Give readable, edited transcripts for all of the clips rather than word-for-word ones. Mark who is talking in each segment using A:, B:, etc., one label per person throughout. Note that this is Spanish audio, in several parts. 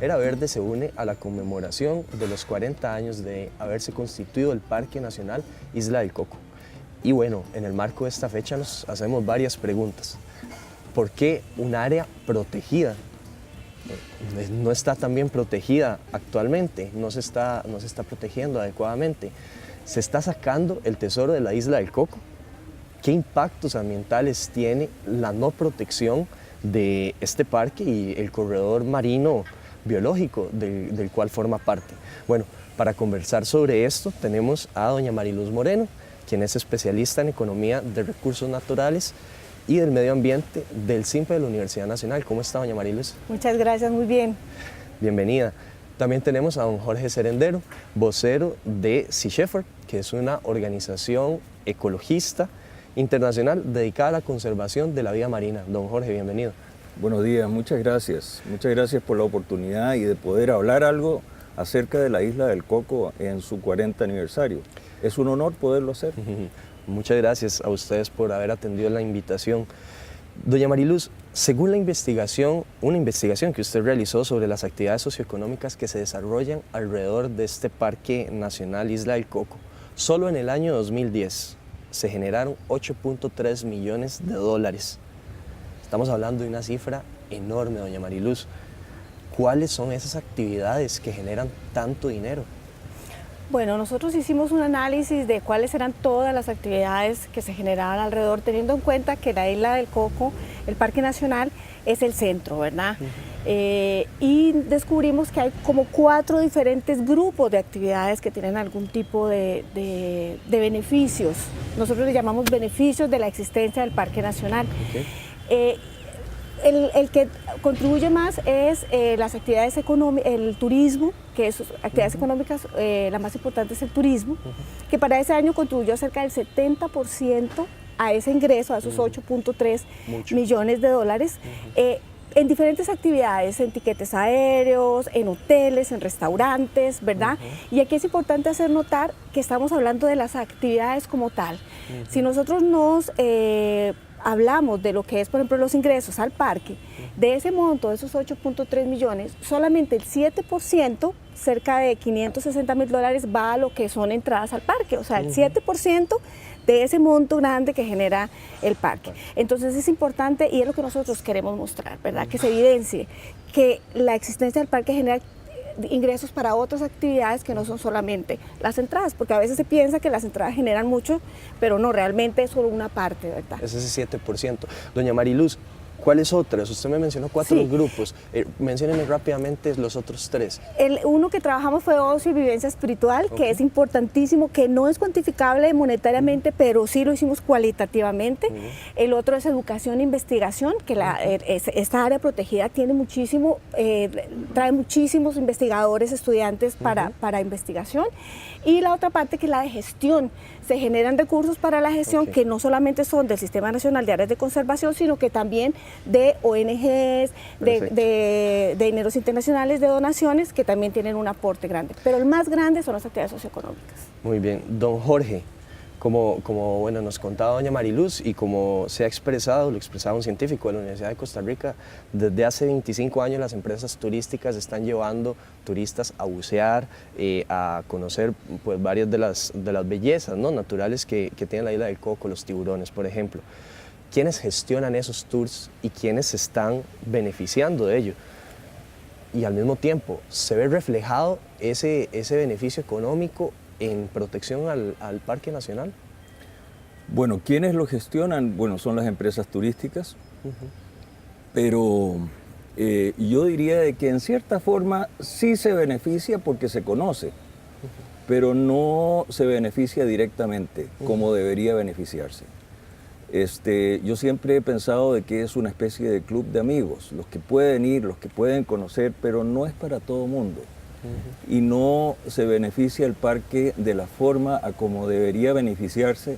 A: Era Verde se une a la conmemoración de los 40 años de haberse constituido el Parque Nacional Isla del Coco. Y bueno, en el marco de esta fecha nos hacemos varias preguntas. ¿Por qué un área protegida no está tan bien protegida actualmente? No se está protegiendo adecuadamente. ¿Se está sacando el tesoro de la Isla del Coco? ¿Qué impactos ambientales tiene la no protección de este parque y el corredor marino biológico del cual forma parte? Bueno, para conversar sobre esto tenemos a doña Mariluz Moreno, quien es especialista en Economía de Recursos Naturales y del Medio Ambiente del CIMPE de la Universidad Nacional. ¿Cómo está, doña Mariluz?
B: Muchas gracias, muy bien.
A: Bienvenida. También tenemos a don Jorge Cerendero, vocero de Sea Shepherd, que es una organización ecologista internacional dedicada a la conservación de la vida marina. Don Jorge, bienvenido.
C: Buenos días, muchas gracias. Muchas gracias por la oportunidad y de poder hablar algo acerca de la Isla del Coco en su 40 aniversario. Es un honor poderlo hacer.
A: Muchas gracias a ustedes por haber atendido la invitación. Doña Mariluz, según la investigación, una investigación que usted realizó sobre las actividades socioeconómicas que se desarrollan alrededor de este Parque Nacional Isla del Coco, solo en el año 2010 se generaron 8.3 millones de dólares. Estamos hablando de una cifra enorme, doña Mariluz. ¿Cuáles son esas actividades que generan tanto dinero?
B: Bueno, nosotros hicimos un análisis de cuáles eran todas las actividades que se generaban alrededor, teniendo en cuenta que la Isla del Coco, el Parque Nacional, es el centro, ¿verdad? Y descubrimos que hay como 4 diferentes grupos de actividades que tienen algún tipo de beneficios. Nosotros le llamamos beneficios de la existencia del Parque Nacional. Okay. El que contribuye más es las actividades económicas, el turismo, que es actividades económicas, la más importante es el turismo, que para ese año contribuyó cerca del 70% a ese ingreso, a esos 8.3 millones de dólares, en diferentes actividades, en tiquetes aéreos, en hoteles, en restaurantes, ¿verdad? Y aquí es importante hacer notar que estamos hablando de las actividades como tal. Si nosotros nos hablamos de lo que es, por ejemplo, los ingresos al parque, de ese monto, de esos 8.3 millones, solamente el 7%, cerca de 560 mil dólares, va a lo que son entradas al parque, o sea, el 7% de ese monto grande que genera el parque. Entonces es importante, y es lo que nosotros queremos mostrar, ¿verdad? Que se evidencie que la existencia del parque genera ingresos para otras actividades que no son solamente las entradas, porque a veces se piensa que las entradas generan mucho, pero no, realmente es solo una parte, ¿verdad?
A: Es ese 7%. Doña Mariluz, ¿cuáles otras? Usted me mencionó 4 grupos. Menciónenme rápidamente los otros 3.
B: Uno que trabajamos fue ocio y vivencia espiritual, que es importantísimo, que no es cuantificable monetariamente, pero sí lo hicimos cualitativamente. El otro es educación e investigación, que esta área protegida tiene muchísimo, trae muchísimos investigadores, estudiantes para investigación. Y la otra parte, que es la de gestión. Se generan recursos para la gestión que no solamente son del Sistema Nacional de Áreas de Conservación, sino que también de ONGs, de dineros internacionales, de donaciones, que también tienen un aporte grande. Pero el más grande son las actividades socioeconómicas.
A: Muy bien. Don Jorge, como bueno, nos contaba doña Mariluz y como se ha expresado, lo expresaba un científico de la Universidad de Costa Rica, desde hace 25 años las empresas turísticas están llevando turistas a bucear, a conocer pues, varias de las bellezas, ¿no?, naturales que tiene la Isla del Coco, los tiburones, por ejemplo. ¿Quiénes gestionan esos tours y quiénes se están beneficiando de ello? Y al mismo tiempo, ¿se ve reflejado ese beneficio económico en protección al Parque Nacional?
C: Bueno, ¿quiénes lo gestionan? Bueno, son las empresas turísticas, pero yo diría de que en cierta forma sí se beneficia porque se conoce, pero no se beneficia directamente como debería beneficiarse. Yo siempre he pensado de que es una especie de club de amigos, los que pueden ir, los que pueden conocer, pero no es para todo mundo. Y no se beneficia el parque de la forma a como debería beneficiarse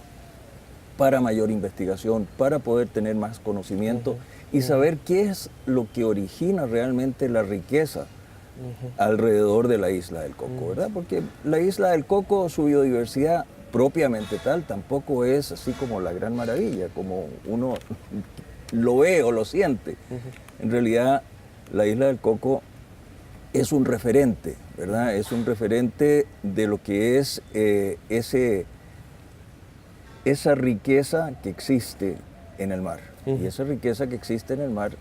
C: para mayor investigación, para poder tener más conocimiento y saber qué es lo que origina realmente la riqueza alrededor de la Isla del Coco, ¿verdad? Porque la Isla del Coco, su biodiversidad propiamente tal, tampoco es así como la gran maravilla, como uno lo ve o lo siente. En realidad, la Isla del Coco es un referente, ¿verdad? Es un referente de lo que es esa riqueza que existe en el mar. Y esa riqueza que existe en el mar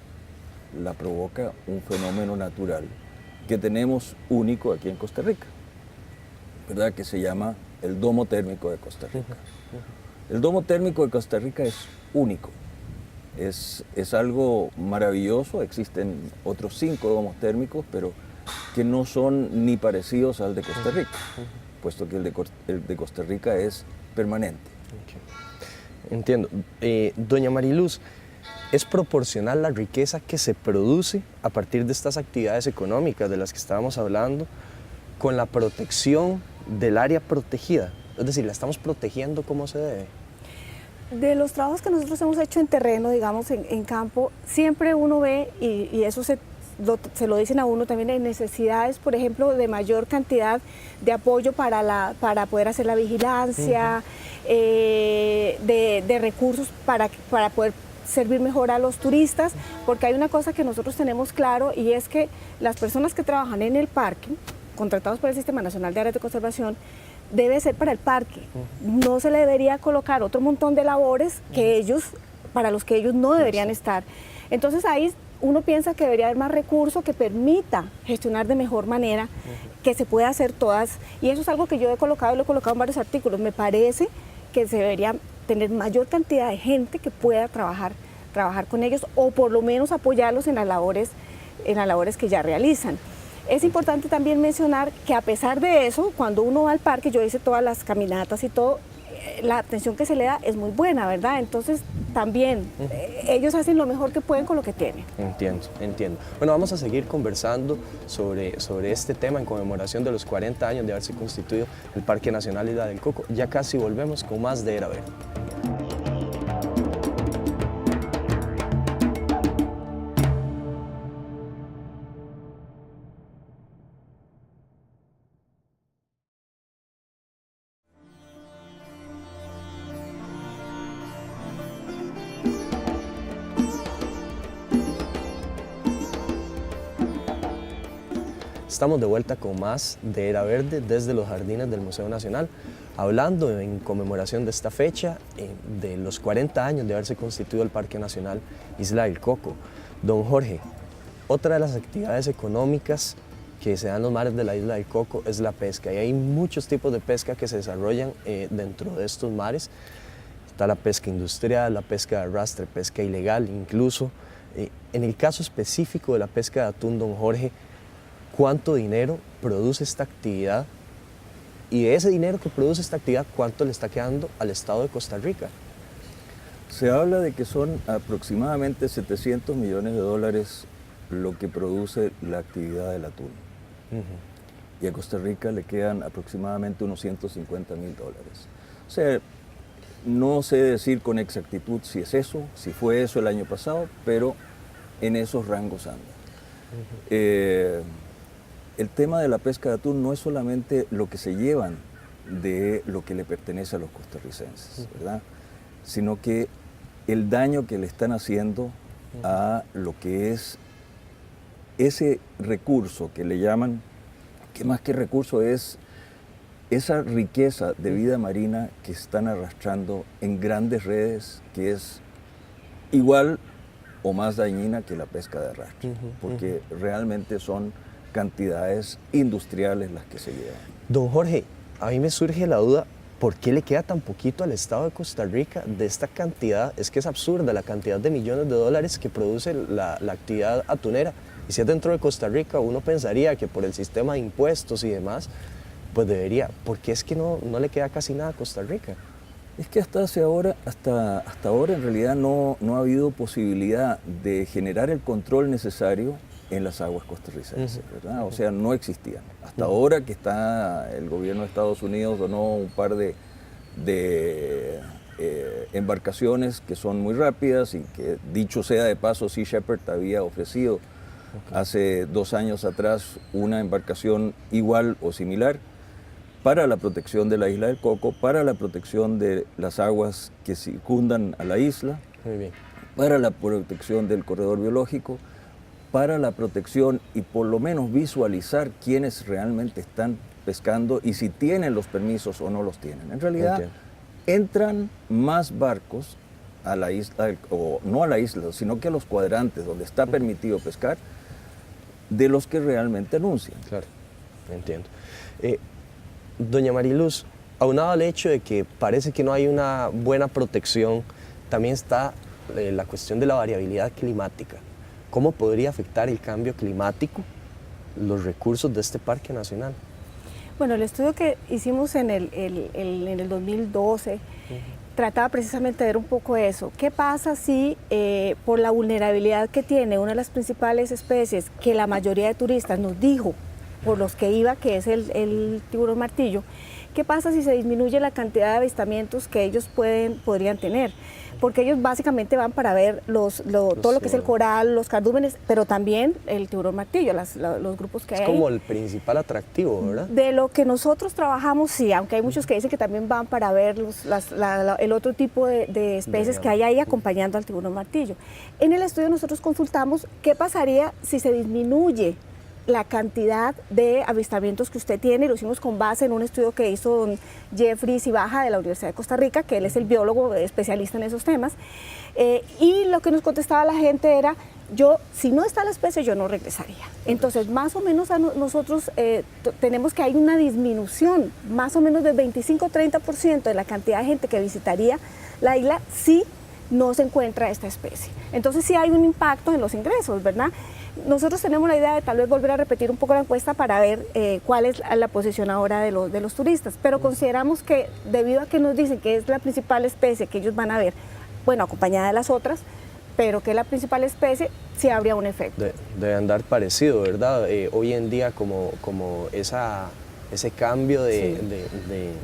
C: la provoca un fenómeno natural que tenemos único aquí en Costa Rica, ¿verdad? Que se llama el domo térmico de Costa Rica. El domo térmico de Costa Rica es único, es algo maravilloso. Existen otros 5 domos térmicos, pero que no son ni parecidos al de Costa Rica, puesto que el de Costa Rica es permanente.
A: Okay. Entiendo. Doña Mariluz, ¿es proporcional la riqueza que se produce a partir de estas actividades económicas de las que estábamos hablando con la protección del área protegida? Es decir, ¿la estamos protegiendo como se debe?
B: De los trabajos que nosotros hemos hecho en terreno, digamos, en campo, siempre uno ve, y eso se lo dicen a uno también, hay necesidades, por ejemplo, de mayor cantidad de apoyo para poder hacer la vigilancia, de recursos para poder servir mejor a los turistas, porque hay una cosa que nosotros tenemos claro, y es que las personas que trabajan en el parque, contratados por el Sistema Nacional de Áreas de Conservación, debe ser para el parque. No se le debería colocar otro montón de labores para los que ellos no deberían estar. Entonces ahí uno piensa que debería haber más recursos que permita gestionar de mejor manera, que se pueda hacer todas, y eso es algo que yo he colocado y lo he colocado en varios artículos. Me parece que se debería tener mayor cantidad de gente que pueda trabajar con ellos, o por lo menos apoyarlos en las labores que ya realizan. Es importante también mencionar que a pesar de eso, cuando uno va al parque, yo hice todas las caminatas y todo, la atención que se le da es muy buena, ¿verdad? Entonces también ellos hacen lo mejor que pueden con lo que tienen.
A: Entiendo. Bueno, vamos a seguir conversando sobre este tema en conmemoración de los 40 años de haberse constituido el Parque Nacional Isla del Coco. Ya casi volvemos con más de Era Verde. Estamos de vuelta con más de Era Verde desde los jardines del Museo Nacional, hablando en conmemoración de esta fecha, de los 40 años de haberse constituido el Parque Nacional Isla del Coco. Don Jorge, otra de las actividades económicas que se dan en los mares de la Isla del Coco es la pesca, y hay muchos tipos de pesca que se desarrollan dentro de estos mares. Está la pesca industrial, la pesca de arrastre, pesca ilegal incluso. En el caso específico de la pesca de atún, don Jorge, ¿cuánto dinero produce esta actividad? Y de ese dinero que produce esta actividad, ¿cuánto le está quedando al Estado de Costa Rica?
C: Se habla de que son aproximadamente 700 millones de dólares lo que produce la actividad del atún. Y a Costa Rica le quedan aproximadamente unos 150 mil dólares. O sea, no sé decir con exactitud si es eso, si fue eso el año pasado, pero en esos rangos anda. El tema de la pesca de atún no es solamente lo que se llevan de lo que le pertenece a los costarricenses, ¿verdad? Sino que el daño que le están haciendo a lo que es ese recurso que le llaman, que más que recurso es esa riqueza de vida marina que están arrastrando en grandes redes, que es igual o más dañina que la pesca de arrastre, porque realmente son cantidades industriales las que se llevan.
A: Don Jorge, a mí me surge la duda, ¿por qué le queda tan poquito al Estado de Costa Rica de esta cantidad? Es que es absurda la cantidad de millones de dólares que produce la actividad atunera. Y si es dentro de Costa Rica, uno pensaría que por el sistema de impuestos y demás, pues debería. ¿Por qué es que no le queda casi nada a Costa Rica?
C: Es que hasta ahora en realidad no ha habido posibilidad de generar el control necesario en las aguas costarricenses, ¿verdad? O sea, no existían. Hasta ahora que está el gobierno de Estados Unidos donó un par de embarcaciones que son muy rápidas y que, dicho sea de paso, Sea Shepherd había ofrecido hace 2 años atrás una embarcación igual o similar para la protección de la Isla del Coco, para la protección de las aguas que circundan a la isla,
A: Muy bien.
C: para la protección del corredor biológico, para la protección y por lo menos visualizar quiénes realmente están pescando y si tienen los permisos o no los tienen. En realidad, entran más barcos a la isla, o no a la isla, sino que a los cuadrantes donde está permitido pescar, de los que realmente anuncian.
A: Claro, entiendo. Doña Mariluz, aunado al hecho de que parece que no hay una buena protección, también está la cuestión de la variabilidad climática. ¿Cómo podría afectar el cambio climático los recursos de este parque nacional?
B: Bueno, el estudio que hicimos en el 2012 trataba precisamente de ver un poco eso. ¿Qué pasa si por la vulnerabilidad que tiene una de las principales especies que la mayoría de turistas nos dijo por los que iba, que es el tiburón martillo, qué pasa si se disminuye la cantidad de avistamientos que ellos podrían tener? Porque ellos básicamente van para ver todo lo que es el coral, los cardúmenes, pero también el tiburón martillo, los grupos que hay.
A: Es como el principal atractivo, ¿verdad?
B: De lo que nosotros trabajamos, sí, aunque hay muchos que dicen que también van para ver el otro tipo de especies que hay ahí acompañando al tiburón martillo. En el estudio nosotros consultamos qué pasaría si se disminuye la cantidad de avistamientos que usted tiene, y lo hicimos con base en un estudio que hizo don Jeffrey Cibaja de la Universidad de Costa Rica, que él es el biólogo especialista en esos temas, y lo que nos contestaba la gente era, si no está la especie, yo no regresaría. Entonces, más o menos nosotros tenemos que hay una disminución, más o menos del 25-30% de la cantidad de gente que visitaría la isla si no se encuentra esta especie. Entonces, sí hay un impacto en los ingresos, ¿verdad? Nosotros tenemos la idea de tal vez volver a repetir un poco la encuesta para ver cuál es la posición ahora de los turistas, pero consideramos que debido a que nos dicen que es la principal especie que ellos van a ver, bueno, acompañada de las otras, pero que es la principal especie, sí habría un efecto.
A: Debe andar parecido, ¿verdad? Hoy en día como ese cambio de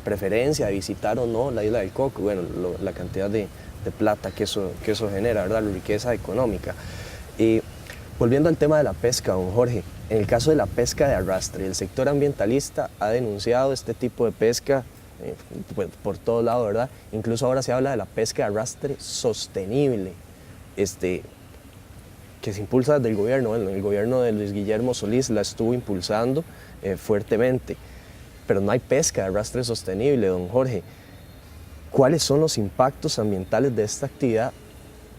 A: preferencia de visitar o no la isla del Coco, bueno, la cantidad de plata que eso genera, ¿verdad? La riqueza económica. Volviendo al tema de la pesca, don Jorge, en el caso de la pesca de arrastre, el sector ambientalista ha denunciado este tipo de pesca pues, por todo lado, ¿verdad? Incluso ahora se habla de la pesca de arrastre sostenible, que se impulsa desde el gobierno. Bueno, el gobierno de Luis Guillermo Solís la estuvo impulsando fuertemente, pero no hay pesca de arrastre sostenible, don Jorge. ¿Cuáles son los impactos ambientales de esta actividad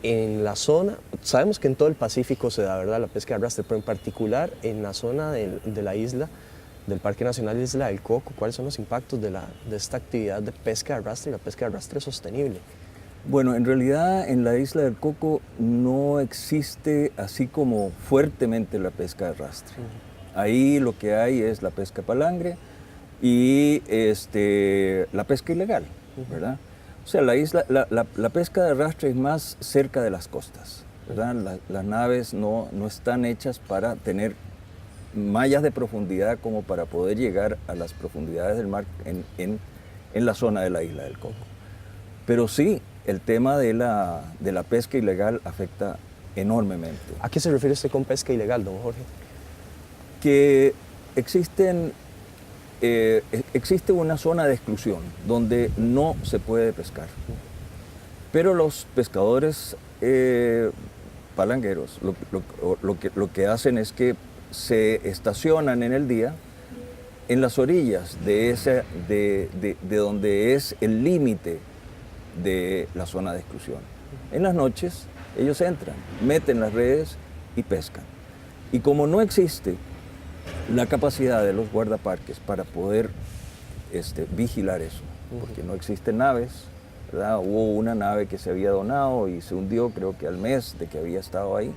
A: en la zona? Sabemos que en todo el Pacífico se da, ¿verdad?, la pesca de arrastre, pero en particular en la zona de la isla, del Parque Nacional Isla del Coco, ¿cuáles son los impactos de esta actividad de pesca de arrastre y la pesca de arrastre sostenible?
C: Bueno, en realidad en la Isla del Coco no existe así como fuertemente la pesca de arrastre. Ahí lo que hay es la pesca palangre y la pesca ilegal, ¿verdad? O sea, la pesca de arrastre es más cerca de las costas, ¿verdad? Las naves no están hechas para tener mallas de profundidad como para poder llegar a las profundidades del mar en la zona de la Isla del Coco. Pero sí, el tema de la pesca ilegal afecta enormemente.
A: ¿A qué se refiere usted con pesca ilegal, don Jorge?
C: Que existe una zona de exclusión donde no se puede pescar. Pero los pescadores palangueros lo que hacen es que se estacionan en el día en las orillas de donde es el límite de la zona de exclusión. En las noches ellos entran, meten las redes y pescan. Y como no existe la capacidad de los guardaparques para poder vigilar eso, porque no existen naves, ¿verdad? Hubo una nave que se había donado y se hundió creo que al mes de que había estado ahí,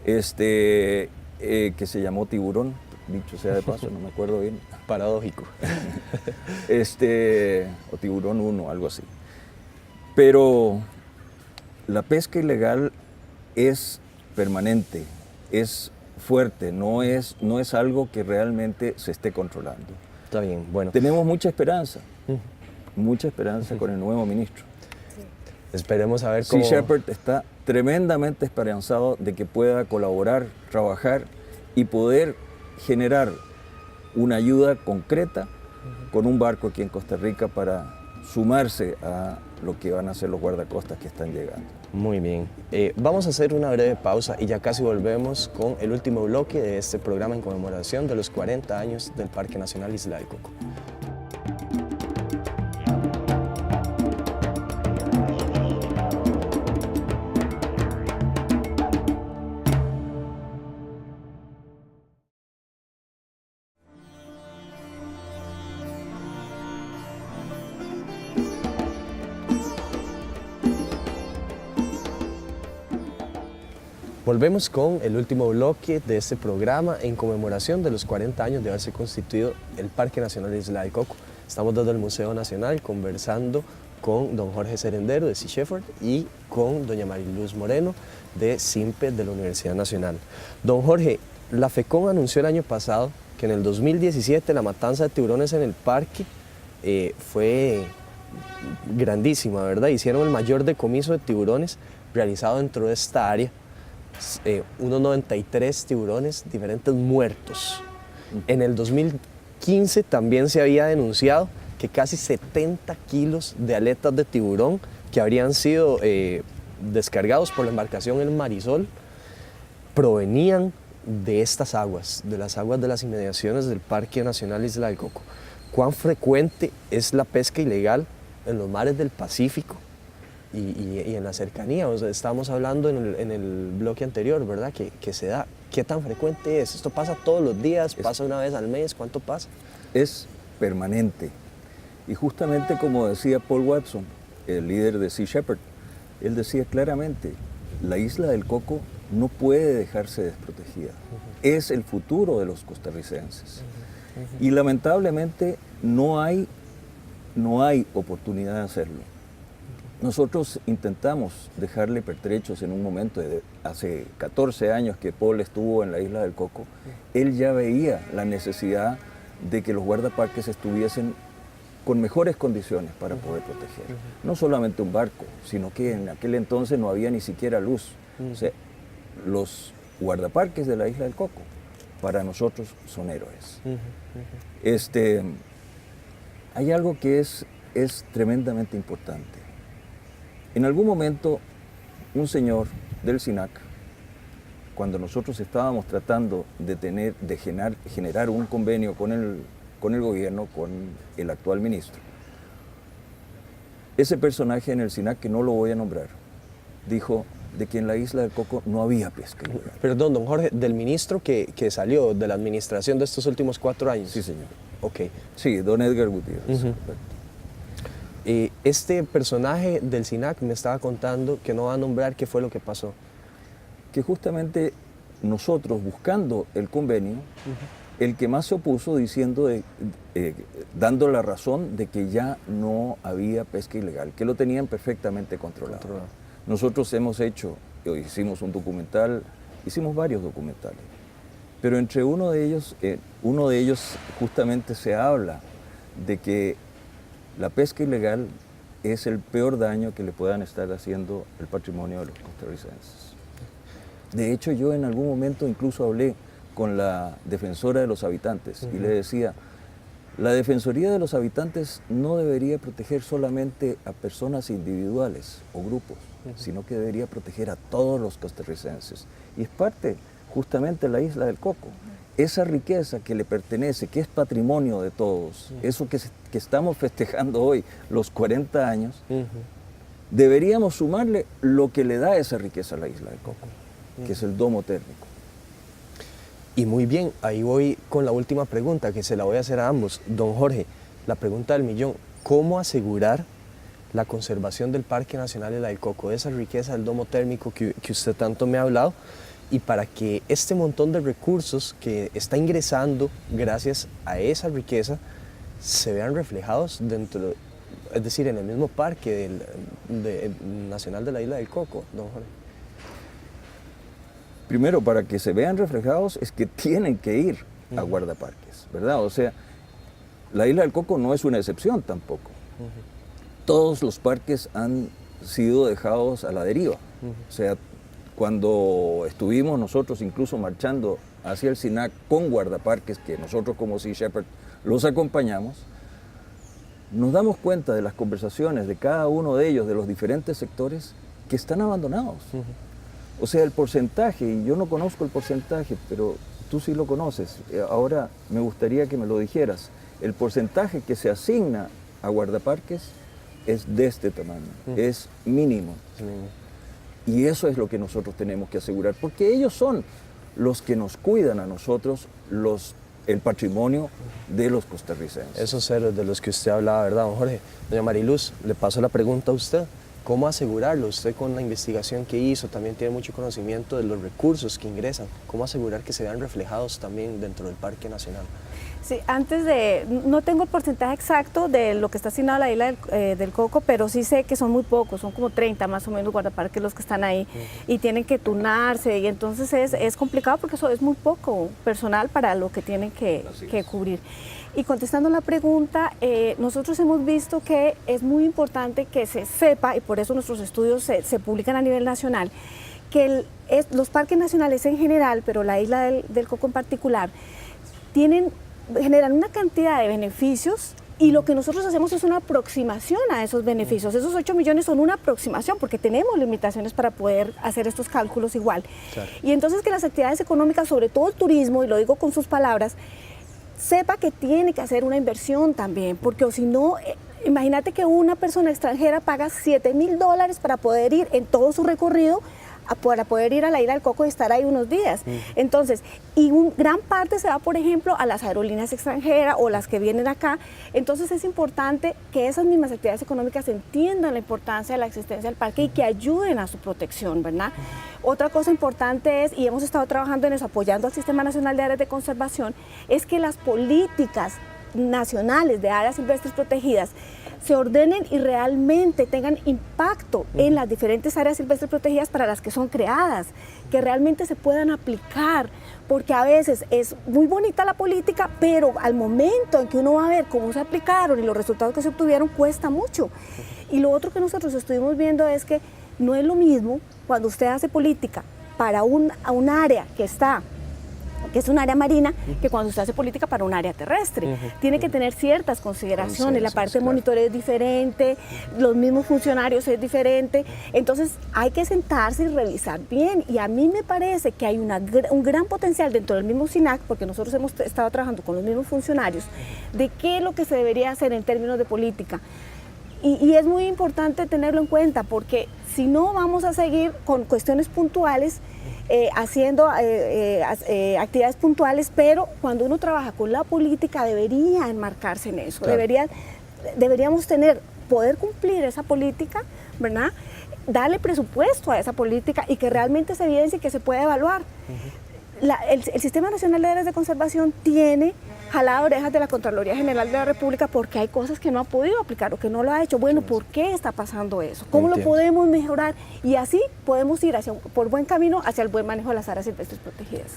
C: que se llamó Tiburón, dicho sea de paso, no me acuerdo bien.
A: Paradójico.
C: O Tiburón 1, algo así. Pero la pesca ilegal es permanente, es fuerte, no es algo que realmente se esté controlando.
A: Está bien, bueno.
C: Tenemos mucha esperanza con el nuevo ministro.
A: Sí. Esperemos a ver cómo...
C: Sea Shepherd está tremendamente esperanzado de que pueda colaborar, trabajar y poder generar una ayuda concreta con un barco aquí en Costa Rica para sumarse a lo que van a ser los guardacostas que están llegando.
A: Muy bien. Vamos a hacer una breve pausa y ya casi volvemos con el último bloque de este programa en conmemoración de los 40 años del Parque Nacional Isla del Coco. Volvemos con el último bloque de este programa en conmemoración de los 40 años de haberse constituido el Parque Nacional Isla del Coco. Estamos desde el Museo Nacional conversando con don Jorge Cerendero de Sea Shepherd y con doña Mariluz Moreno de SIMPE de la Universidad Nacional. Don Jorge, la FECON anunció el año pasado que en el 2017 la matanza de tiburones en el parque fue grandísima, ¿verdad? Hicieron el mayor decomiso de tiburones realizado dentro de esta área. Unos 93 tiburones diferentes muertos. En el 2015 también se había denunciado que casi 70 kilos de aletas de tiburón que habrían sido descargados por la embarcación El Marisol provenían de estas aguas, de las aguas de las inmediaciones del Parque Nacional Isla del Coco. ¿Cuán frecuente es la pesca ilegal en los mares del Pacífico y en la cercanía? O sea, estábamos hablando en el bloque anterior, ¿verdad? Que se da. ¿Qué tan frecuente es? ¿Esto pasa todos los días? ¿Pasa una vez al mes? ¿Cuánto pasa?
C: Es permanente. Y justamente como decía Paul Watson, el líder de Sea Shepherd, él decía claramente, la Isla del Coco no puede dejarse desprotegida. Es el futuro de los costarricenses. Y lamentablemente no hay oportunidad de hacerlo. Nosotros intentamos dejarle pertrechos en un momento, hace 14 años que Paul estuvo en la Isla del Coco, él ya veía la necesidad de que los guardaparques estuviesen con mejores condiciones para poder proteger. No solamente un barco, sino que en aquel entonces no había ni siquiera luz. O sea, los guardaparques de la Isla del Coco para nosotros son héroes. Hay algo que es tremendamente importante. En algún momento, un señor del SINAC, cuando nosotros estábamos tratando de generar un convenio con el gobierno, con el actual ministro, ese personaje en el SINAC, que no lo voy a nombrar, dijo de que en la Isla del Coco no había pesca ilegal.
A: Perdón, don Jorge, del ministro que salió de la administración de estos últimos 4 años.
C: Sí, señor.
A: Ok.
C: Sí, don Edgar Gutiérrez.
A: Este personaje del SINAC me estaba contando que no va a nombrar qué fue lo que pasó.
C: Que justamente nosotros, buscando el convenio, el que más se opuso diciendo, dando la razón de que ya no había pesca ilegal, que lo tenían perfectamente controlado. Nosotros hicimos un documental, hicimos varios documentales, pero entre uno de ellos justamente se habla de que la pesca ilegal es el peor daño que le puedan estar haciendo el patrimonio de los costarricenses. De hecho, yo en algún momento incluso hablé con la defensora de los habitantes y le decía, la Defensoría de los Habitantes no debería proteger solamente a personas individuales o grupos, sino que debería proteger a todos los costarricenses. Y es parte justamente de la Isla del Coco. Esa riqueza que le pertenece, que es patrimonio de todos, eso que estamos festejando hoy, los 40 años, deberíamos sumarle lo que le da esa riqueza a la Isla del Coco, que es el domo térmico.
A: Y muy bien, ahí voy con la última pregunta, que se la voy a hacer a ambos. Don Jorge, la pregunta del millón, ¿cómo asegurar la conservación del Parque Nacional Isla del Coco, de esa riqueza del domo térmico que usted tanto me ha hablado, y para que este montón de recursos que está ingresando gracias a esa riqueza se vean reflejados dentro, es decir, en el mismo parque nacional de la Isla del Coco, don Jorge?
C: Primero, para que se vean reflejados es que tienen que ir a guardaparques, ¿verdad? O sea, la Isla del Coco no es una excepción tampoco. Todos los parques han sido dejados a la deriva. O sea, cuando estuvimos nosotros incluso marchando hacia el SINAC con guardaparques, que nosotros como Sea Shepherd los acompañamos, nos damos cuenta de las conversaciones de cada uno de ellos, de los diferentes sectores, que están abandonados. O sea, el porcentaje, y yo no conozco el porcentaje, pero tú sí lo conoces, ahora me gustaría que me lo dijeras, el porcentaje que se asigna a guardaparques es de este tamaño, es mínimo. Y eso es lo que nosotros tenemos que asegurar, porque ellos son los que nos cuidan a nosotros el patrimonio de los costarricenses.
A: Esos héroes de los que usted hablaba, ¿verdad, don Jorge? Doña Mariluz, le paso la pregunta a usted. ¿Cómo asegurarlo? Usted con la investigación que hizo también tiene mucho conocimiento de los recursos que ingresan. ¿Cómo asegurar que se vean reflejados también dentro del Parque Nacional?
B: Sí, no tengo el porcentaje exacto de lo que está asignado a la isla del Coco, pero sí sé que son muy pocos, son como 30 más o menos guardaparques los que están ahí y tienen que turnarse y entonces es complicado porque eso es muy poco personal para lo que tienen que cubrir. Y contestando la pregunta, nosotros hemos visto que es muy importante que se sepa, y por eso nuestros estudios se publican a nivel nacional, que los parques nacionales en general, pero la isla del Coco en particular, generan una cantidad de beneficios y lo que nosotros hacemos es una aproximación a esos beneficios. Esos 8 millones son una aproximación porque tenemos limitaciones para poder hacer estos cálculos igual. Claro. Y entonces que las actividades económicas, sobre todo el turismo, y lo digo con sus palabras, sepa que tiene que hacer una inversión también, porque o si no, imagínate que una persona extranjera paga $7,000 para poder ir en todo su recorrido, para poder ir a la isla del Coco y estar ahí unos días. Entonces, y gran parte se va, por ejemplo, a las aerolíneas extranjeras o las que vienen acá. Entonces es importante que esas mismas actividades económicas entiendan la importancia de la existencia del parque y que ayuden a su protección, ¿verdad? Otra cosa importante es, y hemos estado trabajando en eso, apoyando al Sistema Nacional de Áreas de Conservación, es que las políticas nacionales de áreas silvestres protegidas se ordenen y realmente tengan impacto en las diferentes áreas silvestres protegidas para las que son creadas, que realmente se puedan aplicar, porque a veces es muy bonita la política, pero al momento en que uno va a ver cómo se aplicaron y los resultados que se obtuvieron, cuesta mucho. Y lo otro que nosotros estuvimos viendo es que no es lo mismo cuando usted hace política para un área que es un área marina, que cuando usted hace política para un área terrestre. Tiene que tener ciertas consideraciones, la parte de monitoreo es diferente, los mismos funcionarios es diferente, entonces hay que sentarse y revisar bien, y a mí me parece que hay un gran potencial dentro del mismo SINAC, porque nosotros hemos estado trabajando con los mismos funcionarios, de qué es lo que se debería hacer en términos de política. Y es muy importante tenerlo en cuenta, porque si no vamos a seguir con cuestiones puntuales, haciendo actividades puntuales, pero cuando uno trabaja con la política debería enmarcarse en eso, claro. Deberíamos poder cumplir esa política, ¿verdad? Darle presupuesto a esa política y que realmente se evidencie y que se pueda evaluar. El Sistema Nacional de Áreas de Conservación tiene jalado orejas de la Contraloría General de la República porque hay cosas que no ha podido aplicar o que no lo ha hecho. Bueno, ¿por qué está pasando eso? ¿Cómo lo podemos mejorar? Y así podemos ir por buen camino hacia el buen manejo de las áreas silvestres protegidas.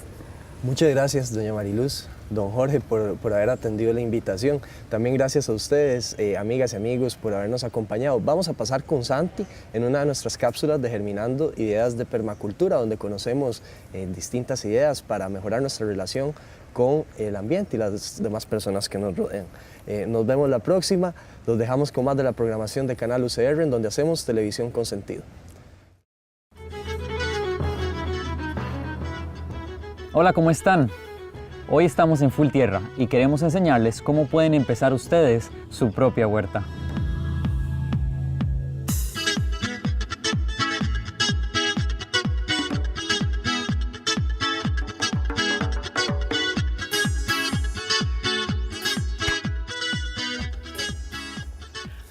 A: Muchas gracias, doña Mariluz, don Jorge, por haber atendido la invitación. También gracias a ustedes, amigas y amigos, por habernos acompañado. Vamos a pasar con Santi en una de nuestras cápsulas de Germinando Ideas de Permacultura, donde conocemos distintas ideas para mejorar nuestra relación con el ambiente y las demás personas que nos rodean. Nos vemos la próxima. Los dejamos con más de la programación de Canal UCR, en donde hacemos televisión con sentido.
D: Hola, ¿cómo están? Hoy estamos en Full Tierra y queremos enseñarles cómo pueden empezar ustedes su propia huerta.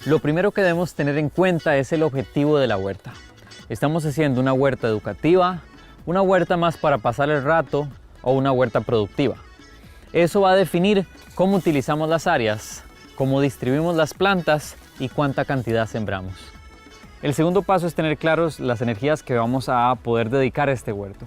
D: Lo primero que debemos tener en cuenta es el objetivo de la huerta. Estamos haciendo una huerta educativa, una huerta más para pasar el rato o una huerta productiva. Eso va a definir cómo utilizamos las áreas, cómo distribuimos las plantas y cuánta cantidad sembramos. El segundo paso es tener claros las energías que vamos a poder dedicar a este huerto,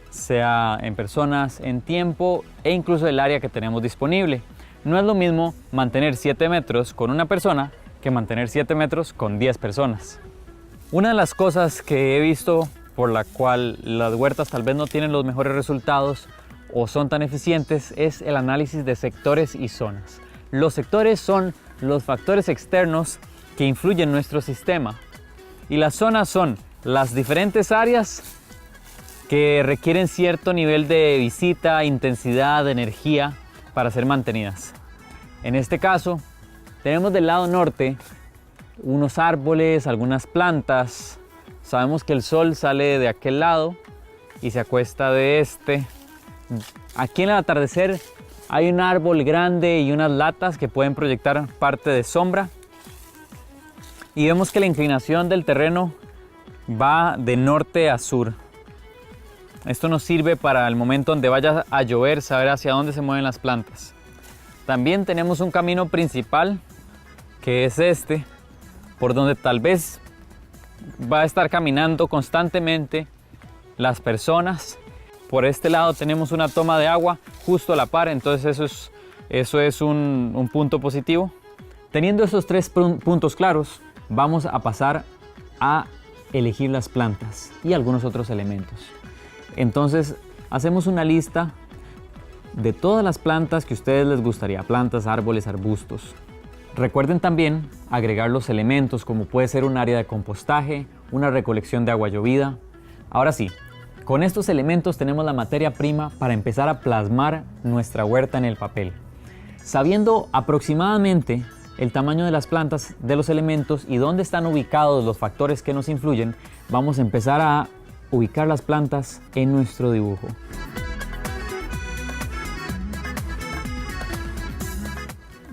D: sea en personas, en tiempo e incluso el área que tenemos disponible. No es lo mismo mantener 7 metros con una persona que mantener 7 metros con 10 personas. Una de las cosas que he visto por la cual las huertas tal vez no tienen los mejores resultados o son tan eficientes es el análisis de sectores y zonas. Los sectores son los factores externos que influyen en nuestro sistema. Y las zonas son las diferentes áreas que requieren cierto nivel de visita, intensidad, de energía para ser mantenidas. En este caso, tenemos del lado norte unos árboles, algunas plantas. Sabemos que el sol sale de aquel lado y se acuesta de este. Aquí en el atardecer hay un árbol grande y unas latas que pueden proyectar parte de sombra. Y vemos que la inclinación del terreno va de norte a sur. Esto nos sirve para el momento donde vaya a llover, saber hacia dónde se mueven las plantas. También tenemos un camino principal, que es este, por donde tal vez va a estar caminando constantemente las personas. Por este lado tenemos una toma de agua justo a la par, entonces eso es un punto positivo. Teniendo esos tres puntos claros, vamos a pasar a elegir las plantas y algunos otros elementos. Entonces hacemos una lista de todas las plantas que a ustedes les gustaría, plantas, árboles, arbustos. Recuerden también agregar los elementos como puede ser un área de compostaje, una recolección de agua llovida. Ahora sí, con estos elementos tenemos la materia prima para empezar a plasmar nuestra huerta en el papel. Sabiendo aproximadamente el tamaño de las plantas, de los elementos y dónde están ubicados los factores que nos influyen, vamos a empezar a ubicar las plantas en nuestro dibujo.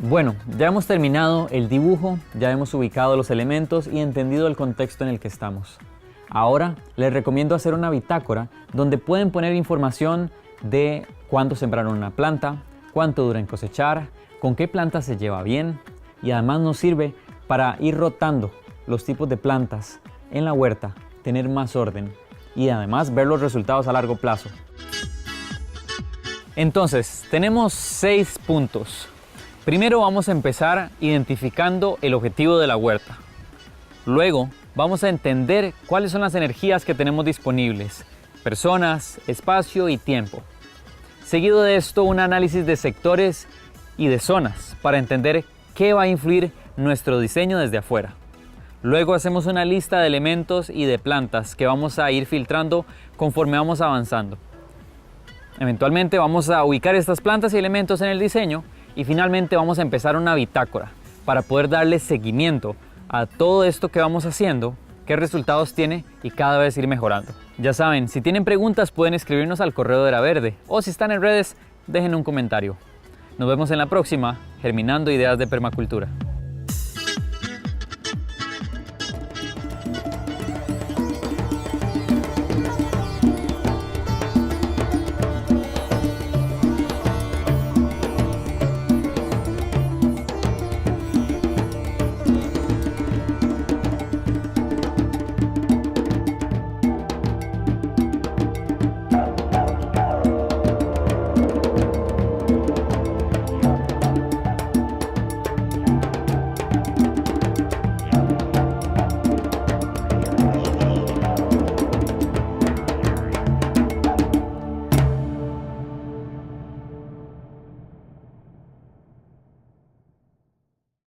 D: Bueno, ya hemos terminado el dibujo, ya hemos ubicado los elementos y entendido el contexto en el que estamos. Ahora les recomiendo hacer una bitácora donde pueden poner información de cuándo sembraron una planta, cuánto dura en cosechar, con qué planta se lleva bien y además nos sirve para ir rotando los tipos de plantas en la huerta, tener más orden y además ver los resultados a largo plazo. Entonces, tenemos 6 puntos. Primero vamos a empezar identificando el objetivo de la huerta. Luego vamos a entender cuáles son las energías que tenemos disponibles, personas, espacio y tiempo. Seguido de esto, un análisis de sectores y de zonas para entender qué va a influir nuestro diseño desde afuera. Luego hacemos una lista de elementos y de plantas que vamos a ir filtrando conforme vamos avanzando. Eventualmente vamos a ubicar estas plantas y elementos en el diseño y finalmente vamos a empezar una bitácora para poder darle seguimiento a todo esto que vamos haciendo, qué resultados tiene y cada vez ir mejorando. Ya saben, si tienen preguntas pueden escribirnos al correo de Era Verde o si están en redes, dejen un comentario. Nos vemos en la próxima, Germinando Ideas de Permacultura.